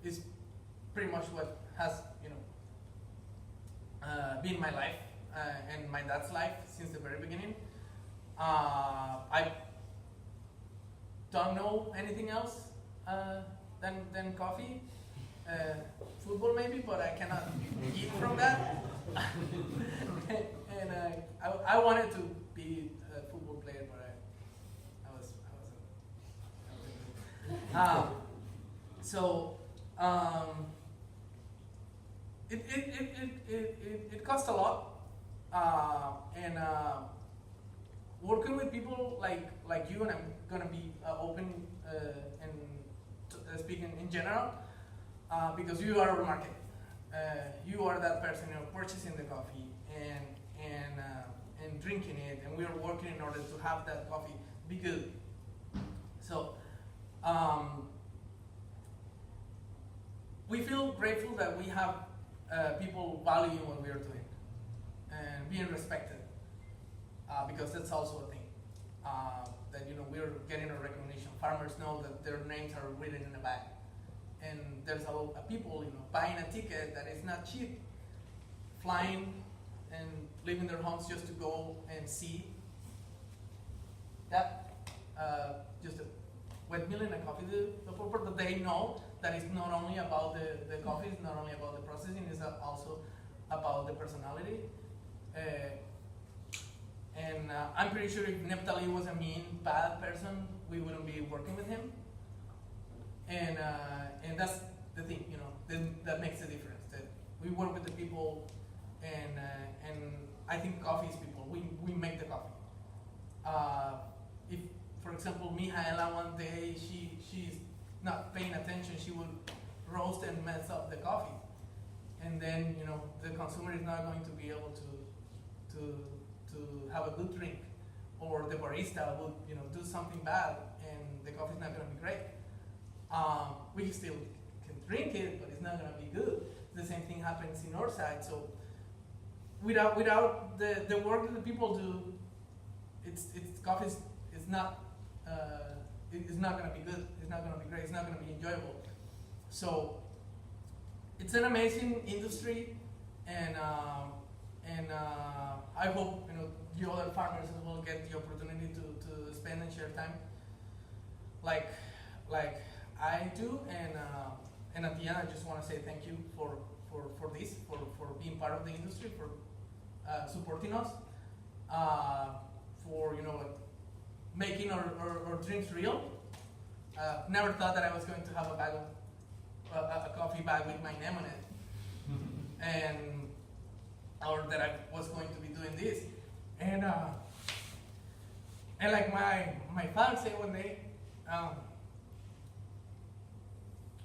Is pretty much what has been my life and my dad's life since the very beginning. I don't know anything else than coffee. Football maybe, but I cannot eat from that. And I wanted to be a football player, but I wasn't. It costs a lot, and working with people like you, and I'm gonna be open and speaking in general. Because you are our market, you are that person purchasing the coffee and drinking it, and we are working in order to have that coffee be good. So we feel grateful that we have people valuing what we are doing and being respected, because that's also a thing. That we're getting a recognition. Farmers know that their names are written in a bag. And there's a lot of people, buying a ticket that is not cheap, flying and leaving their homes just to go and see that, just a wet mill and a coffee developer, that they know that it's not only about the coffee, it's not only about the processing, it's also about the personality. And I'm pretty sure if Neptali was a mean, bad person, we wouldn't be working with him. And that's the thing, that makes the difference. That we work with the people, and I think coffee is people. We make the coffee. If, for example, Mihaela one day she's not paying attention, she would roast and mess up the coffee, and then the consumer is not going to be able to have a good drink, or the barista would do something bad, and the coffee is not going to be great. We still can drink it, but it's not going to be good. The same thing happens in our side. So without the work that the people do, it's coffee is not it's not going to be good. It's not going to be great. It's not going to be enjoyable. So it's an amazing industry, and I hope the other farmers as well get the opportunity to spend and share time like I do, And at the end, I just want to say thank you for this, for being part of the industry, for supporting us, for like making our dreams real. Never thought that I was going to have a coffee bag with my name on it, or that I was going to be doing this, and like my father said one day,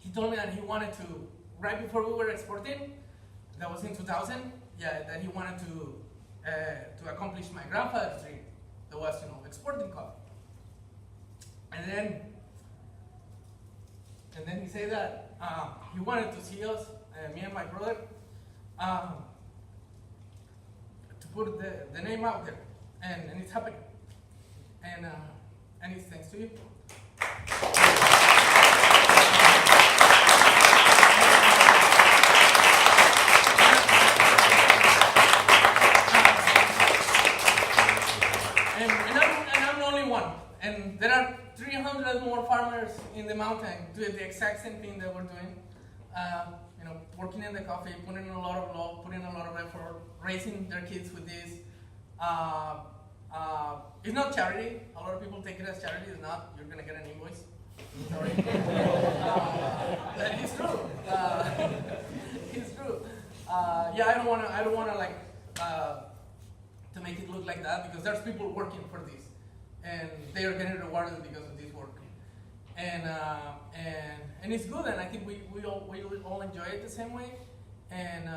he told me that he wanted to, right before we were exporting, that was in 2000, that he wanted to accomplish my grandfather's dream, that was exporting coffee, and then he said that he wanted to see us, me and my brother, to put the name out there, and it's happening, and it's thanks to you. And I'm the only one, and there are 300 more farmers in the mountain doing the exact same thing that we're doing. Working in the coffee, putting in a lot of love, putting in a lot of effort, raising their kids with this. It's not charity. A lot of people take it as charity. It's not. You're gonna get an invoice. Sorry. But it's true. It's true. I don't wanna like to make it look like that, because there's people working for this, and they are getting rewarded because of this work. And it's good, and I think we all enjoy it the same way. And